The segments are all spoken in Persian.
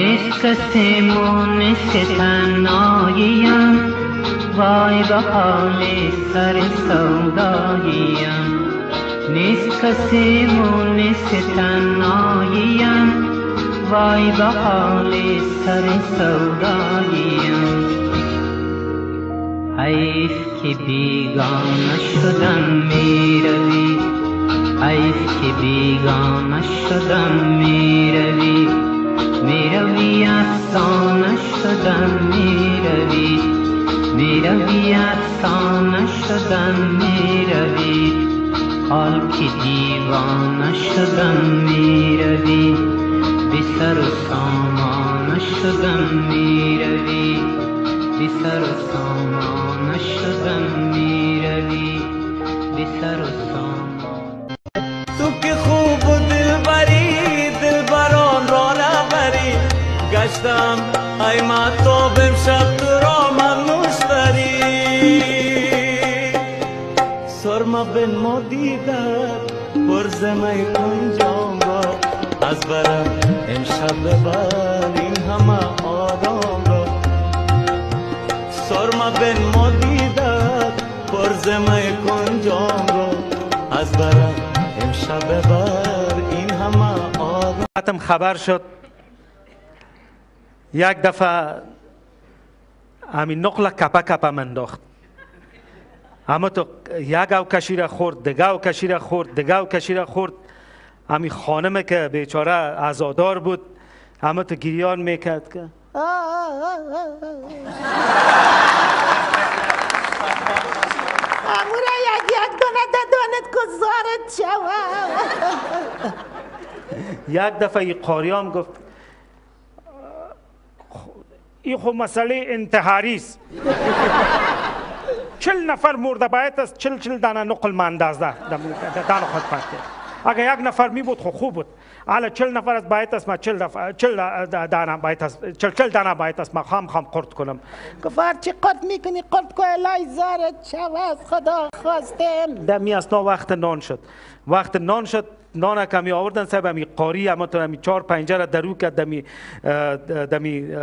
نیست کسی مونس تنهاییم، وای به حال سر سوداییم. نیست کسی مونس تنهاییم، وای به حال سر سوداییم. حیف که بیگانه شدم میروی، حیف که بیگانه شدم میروی، میروی افسانه شدم میروی، میروی افسانه شدم میروی. حال که دیوانه شدم میروی، بی سر و سامانه شدم میروی، بی سر و سامانه شدم میروی، بی سر و سامان. تو که خوب و دلبری، دلبران را نبری. گشتم ای مهتاب امشب تو را من مشتری. سرما بن ما دیدد پرزمه کنجام را، از برم امشب ببر این همه آدم را. سرما بن ما دیدد پرزمه کنجام را، از برم امشب ببر این همه آدم. خبر شد یک دفعه همین نقل کپا کپا منداخت، اما تو یک او کشی را خورد، دگه او کشی را خورد، دگه او کشی را خورد. همین خانم که بیچاره عزادار بود، اما تو گریان میکرد که امورا یک دانه دانت گذارت شود. یک دفعه این قاریام گفت این خو مسئله انتحاری است. 40 نفر مرده باید است، 40 دانه نقل ماندازده دانه خود پرده. اگر یک نفر می بود خوب بود. حالا 40 نفر از باید است، ما 40 دانه باید است، 40 دانه باید است، ما خام قرد کنم. گفت چی قرد میکنی؟ قرد که الهی زارت شود، خدا خواستم. دمی اصلا وقت نان شد. وقت نان شد، نان کمی آوردن صاحب همی قاری، اما تو همی 4 پنجره درو کرد، دمی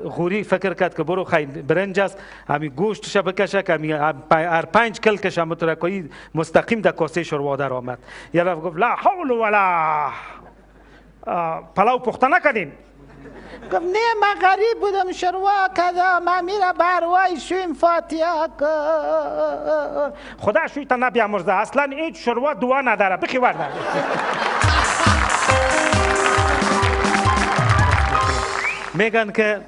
غوری فکر کرد که برو خیلی برنج است، همی گوشتش بکشه که همی هر 5 کلکش هم تو رکایی مستقیم در کاسه شوروا در آمد. یه رفت گفت لا حول ولا پلاو پخته نکردین؟ گفت نه من غریب بودم شوروا کردم، من میره بروای شویم فاتحه که خدا شوی تا نبیامرزه، اصلا هیچ شوروا دعا نداره، بخی ورده. میگن که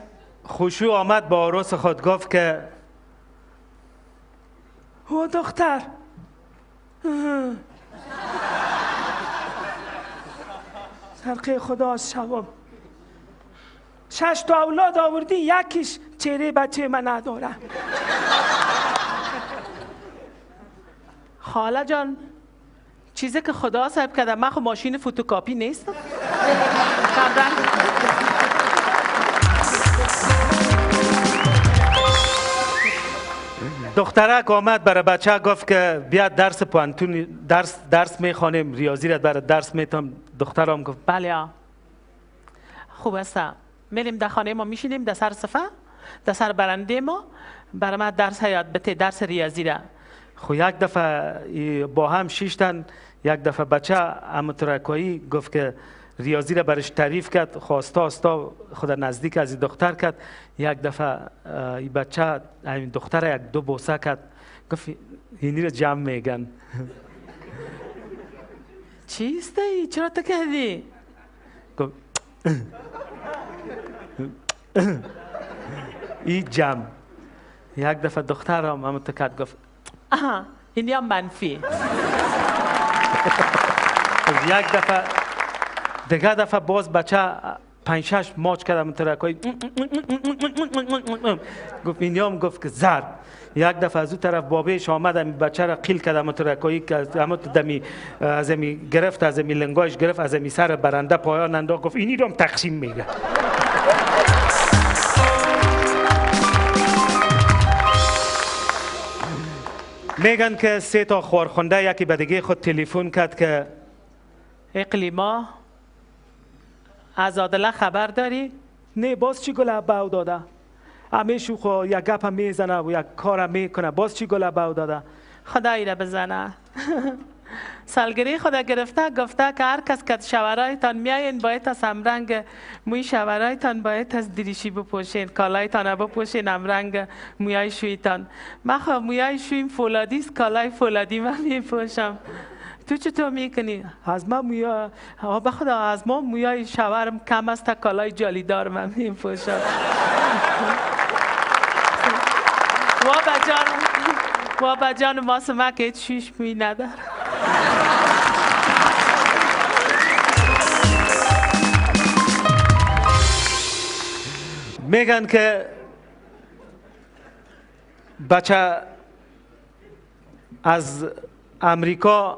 خوشو آمد با عروس خود، گفت که او دختر سرقه خدا از شوام 6 تا اولاد آوردی، یکیش چهره بچه من نداره. خاله جان چیزی که خدا صاحب کرده، من خو ماشین فوتوکاپی نیستم. دخترک آمد برای بچه گفت که بیاد درس پوانتون درس میخوانیم، ریاضی را برای درس میتم. دخترم گفت بله خوب است، میریم در خانه ما میشینیم در سر صفحه، در سر برنده ما برای ما درس یاد بده، درس ریاضی را. خو یک دفعه با هم 6 تن، یک دفعه بچه امترکایی گفت که ریاضی را برش تعریف کرد، خواستا استا خود نزدیک از این دختر کرد. یک دفعه این بچه این دختر یک دو بوسه کرد، گفت اینی را جمع میگن. چیست ای؟ چرا تو کردی؟ گفت این جمع. یک دفعه دخترم هم تو کرد، گفت آها اینی هم منفی. یک دفعه دیگه دفعه باز بچه 5-6 ماچ کردم ترکایی، گفت اینی هم گفت که زرد. یک دفعه از اون طرف بابیش آمدم بچه را قیل کردم ترکایی که اما دمی از امی گرفت، از امی لنگایش گرفت، از امی سر برنده پایان انداخت، گفت اینی رو هم تقسیم میگه. میگن که 3 تا خوارخونده یکی به دیگه خود تلفن کرد که اقلیما از عادله خبر داری؟ نه باز چی گل باو داده همیشه خو یک گپ میزنه و یک کار میکنه باز چی گل باو داده خدایی را بزنه. سالگیری خدا گرفته گفته که هر کس که شوهرایتان میاین باید از همرنگ موی شوهرایتان باید از دریشی بپوشین، کالایتان بپوشین همرنگ مویای شویتان. من خب مویای شویم فولادی است، کالای فولادی من میپوشم. تو چطور میکنی؟ از من مویا بخدا از ما مویای شوهرم کم است، کالای جالیدار من میپوشم. بابا جان ما سمک شیش موی نداره. میگن که بچه از امریکا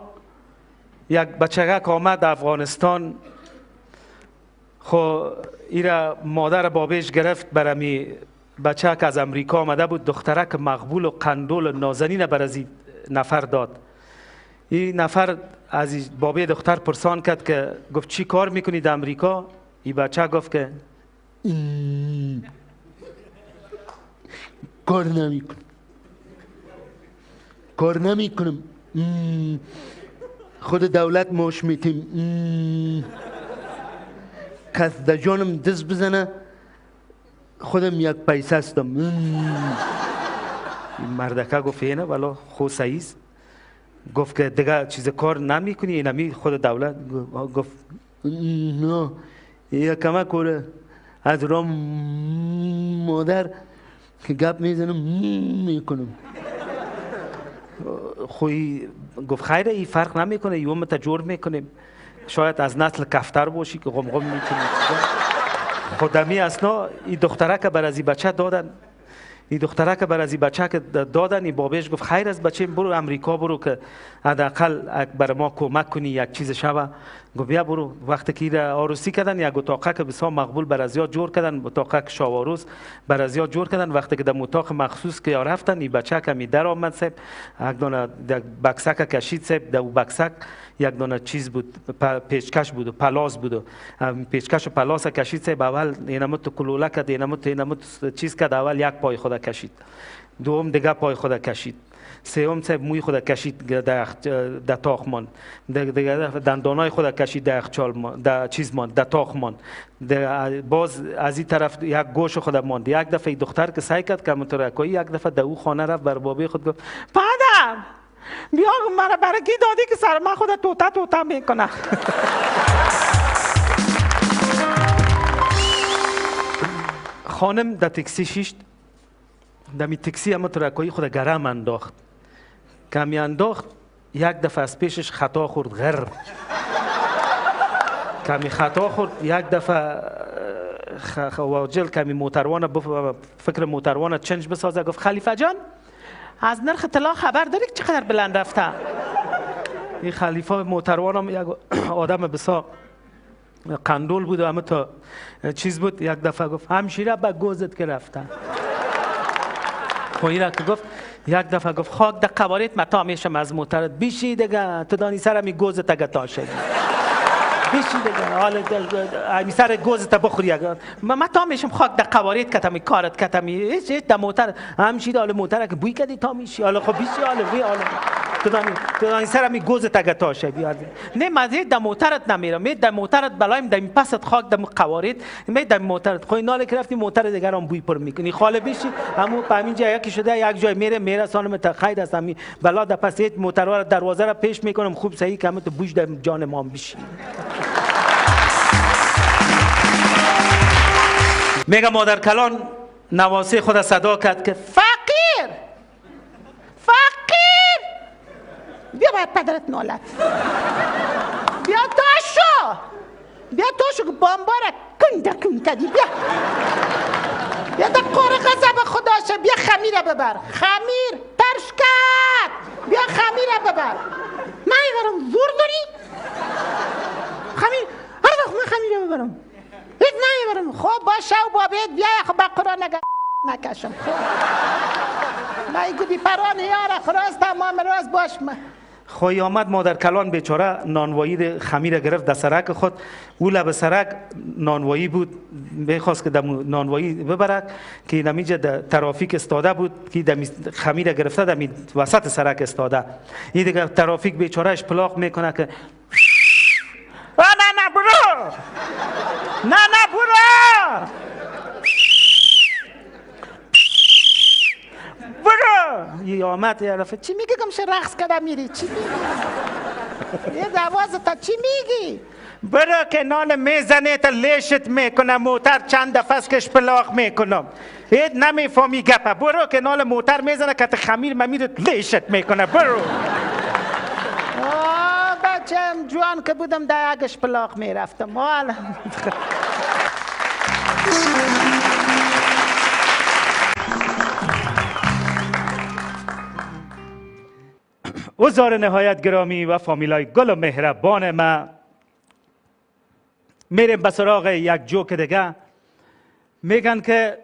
یک بچگک آمد افغانستان خو ایرا مادر بابیش گرفت برمی بچه که از امریکا آمده بود دخترک مقبول و قندول و نازنین بر از نفر داد. این نفر از بابی دختر پرسان کرد که گفت چی کار میکنی در امریکا؟ این بچه گفت که کار نمیکنم خود دولت موش میتیم کس در جانم دست بزنه خودم یک پیسه هستم. مردکه گفت اینه ولی خود سعیز گفت که دیگه چیز کار نمی کنی اینمی خود دولت گفت نه یک کمک کوره از رام مادر که گپ میزنم میکنم. خوی گفت خیره این فرق نمیکنه یوم تا جور میکنیم شاید از نسل کفتر باشی که غم میکنی. خودمی اسنا این دختره که بر از این بچه دادن این دختره که بر از این بچه که دادن این بابیش گفت خیر از بچه برو امریکا برو که حداقل بر ما کمک کنی یک چیز شوه. گفت بیا برو. وقتی که ایره عروسی کردن یک اتاقه که بسیار مقبول بر از یاد جور کردن اتاقه که شاواروز بر از یاد جور کردن. وقتی که در اتاق مخصوص که رفتن این بچه که می در آمد سب یک دونه بکسک کشید سب در بکسک یک دونه چیز بود پیچکش بود و پلاس بود و پیچکش و پلاس کشید سب اول اینمت کلوله کرد اینمت چیز کرد اول یک پای خود کشید دوم دیگه پای خود کشید سوم سب موی خود کشید در تاخ ماند دیگه دندانای خود کشید در یخچال در چیز ماند در تاخ ماند باز از این طرف یک گوش خود ماند. یک دفعه دختر که سعی کرد که مترکایی یک دفعه در او خانه رفت بر بابی خود گفت پدر بیا مرا برگی دادی که سر من خود توتا میکنه. خانم در تکسی شیشت در می تکسی اما ترکایی خود گرم انداخت کمی انداخت یک دفعه از پیشش خطا خورد غر کمی خطا خورد یک دفعه واجل کمی موتروانه فکر موتروانه چنج بسازه. گفت خلیفه جان از نرخ طلا خبر داری که چقدر بلند رفته؟ این خلیفه موتروانم یک آدم بسیار قندول بود و همه تا چیز بود. یک دفعه گفت همشیره به گوزت که رفته. خویی را که گفت یک دفعه گفت خاک در قوارت متا میشم از موترت بیشی دیگه تو دانی سر می گوزت اگه تا شد بیشی دیگه حالا می سر گوزت بخوری اگه متا میشم خاک در قوارت کتمی کارت کتمی هیچ در موتر همشیره حالا موتر که بوی کدی تا میشی حالا خب بیشی حالا تو دانی سر می گوزت اگه تا شد نه مزید در موترت نمیرم می در موترت بلایم در پست خاک در قوارت می در موترت خوی ناله که رفتی موتر دیگر هم بوی پر میکنی خاله بیشی همون پامین جایی که شده یک جای میره سانم تا خیر است همین بلا در پس موتر دروازه را پیش میکنم خوب صحیح که تو بوش در جان ما بیشی. میگه مادر کلان نواسه خود صدا کرد که فقیر بیا باید پدرت نالت بیا تاشو که بامباره کن کدی بیا در قاره غضب خداشه بیا خمیره ببر خمیر ترش کرد بیا خمیره ببر من ایورم زور داری خمیر هر وقت من خمیره ببرم هیچ نمیبرم. خب باشه و بابید بیا خب با قرآن نکشم من گودی پران یاره خراز تمام راز باش من خواهی آمد مادر کلان بیچاره نانوایی خمیر گرفت در سرک خود. او لب سرک نانوایی بود، میخواست که دم نانوایی ببره که نمیجه در ترافیک استاده بود که دم خمیر گرفته دم وسط سرک استاده. این دیگه ترافیک بیچارهش پلاق میکنه که نه برو، نه برو، برو. یه آمد یه رفت چی میگی گمشه رقص کده میری؟ چی میگی؟ یه دوازه تا چی میگی؟ برو که نان میزنه تا لیشت میکنه، موتر چند دفعه است کش پلاق میکنم. هیچ نمیفهمی گپه. برو که نان موتر میزنه که خمیر ممیرت لیشت میکنه. برو. بچم جوان که بودم در اگش پلاق میرفتم. والا وزار نهایت گرامی و فامیلای گل و مهربان ما، میریم به سراغ یک جوک دیگه. میگن که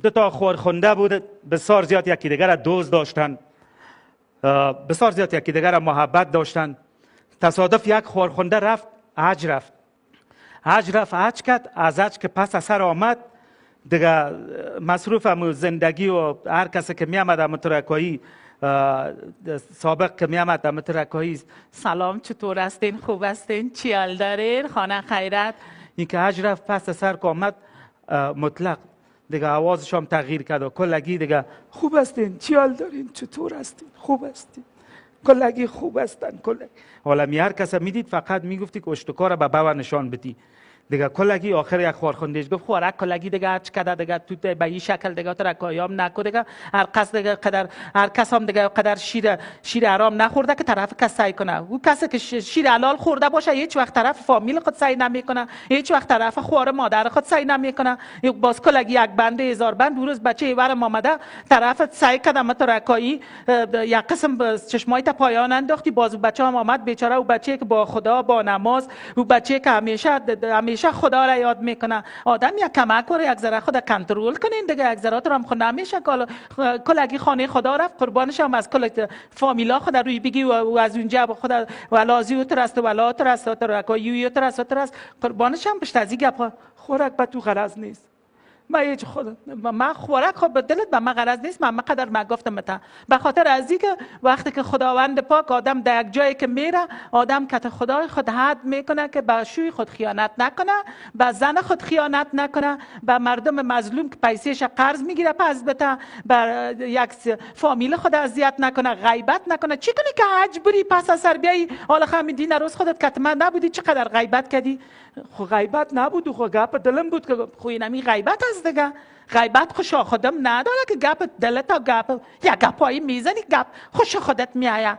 دو تا خورخونده بود، بسیار زیاد یکی دیگر را دوست داشتن، بسیار زیاد یکی دیگر را محبت داشتن. تصادف یک خورخونده رفت حج حج کرد. از حج که پس سر آمد دیگه مصروف زندگی و هر کسی که می آمد مترکایی سابق که می آمد مترکایی سلام، چطور هستین؟ خوب هستین؟ چی حال دارین؟ خانه خیرت؟ این که حج رفت پس سر که آمد مطلق دیگه آوازش هم تغییر کرد و کلگی دیگه خوب هستین؟ چی حال دارین؟ چطور هستین؟ خوب هستین؟ کلگی خوب هستن کلگی. حالا هر کس میدید فقط میگفتی که اشتکار به بابا نشان بدی. دیگه کلگی آخر یک خورخوندهش گفت خوارک کلگی دیگه هرچ کده دیگه تو به این شکل دیگه تو رکایام نکو دیگه هر کس هم دیگه قدر شیر حرام نخورده که طرف کس سعی کنه. او کسی که شیر حلال خورده باشه هیچ وقت طرف فامیل خود سعی نمیکنه، هیچ وقت طرف خوار مادر خود سعی نمیکنه. باز کلگی یک بنده هزار بند روز بچه ایورم آمده طرف سعی کرده مت رکایی یک قسم چشمای تا پایان انداختی. باز بچه هم آمد بیچاره، او بچه که با خدا با نماز، او بچه که همیشه خدا را یاد میکنه. آدم یک کمک کنه، یک ذره خود کنترل کنین دیگه. یک ذره تو هم خود نمیشه کلگی خانه خدا رفت، قربانش هم از کل فامیلا خود روی بگی و از اونجا خود ولازی و ترست و ولا ترست و ترکایی و ترست قربانش هم پشت از این گپ خورک به تو غرض نیست. من خوراک خود به دلت به من غرض نیست. من قدر من گفتم متا به خاطر از این که وقتی که خداوند پاک آدم در یک جایی که میره، آدم کت خدای خود حد میکنه که به شوی خود خیانت نکنه، به زن خود خیانت نکنه، به مردم مظلوم که پیسهش قرض میگیره پس بده، به یک فامیل خود اذیت نکنه، غیبت نکنه. چی کنی که حج بری پس از سر بیای حالا خمیدین روز خودت کتمه نبودی چقدر غیبت کردی؟ خو غیبت نبود، خو گپ دلم بود که خوی نمی غیبت است دیگه. غیبت خوش خودم نداره که گپ دلت تا گپ یا گپایی میزنی گپ خوش خودت میآید.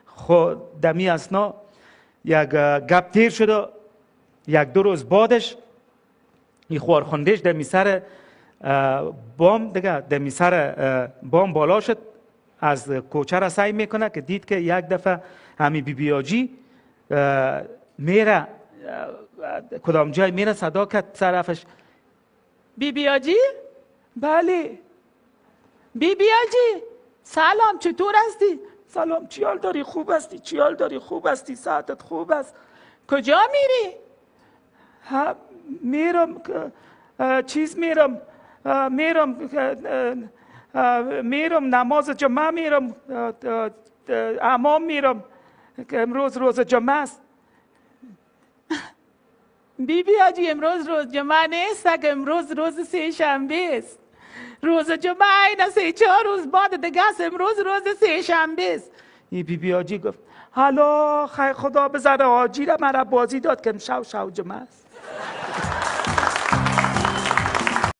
خو دمی اسنا یک گپ تیر شد، یک دو روز بعدش این خورخوندهش دمی سر بام دیگه دمی سر بام بالا شد، از کوچه را سعی میکنه که دید که یک دفعه همی بی آجی میره کدام جای میره صدا کرد طرفش بی آجی؟ بله بی آجی سلام، چطور هستی؟ سلام، چی حال داری؟ خوب هستی؟ چی حال داری؟ خوب هستی؟ ساعتت خوب است؟ کجا میری؟ میرم میرم نماز جمعه میرم، حمام میرم که امروز روز جمعه است. بی آجی امروز روز جمعه نیست، که امروز روز سه شنبه است. روز جمعه اینا 3-4 روز بعد دیگه است، امروز روز سه شنبه است. این بی آجی گفت حالا خیر خدا بذاره آجی را مرا بازی داد که امشب شب جمعه است.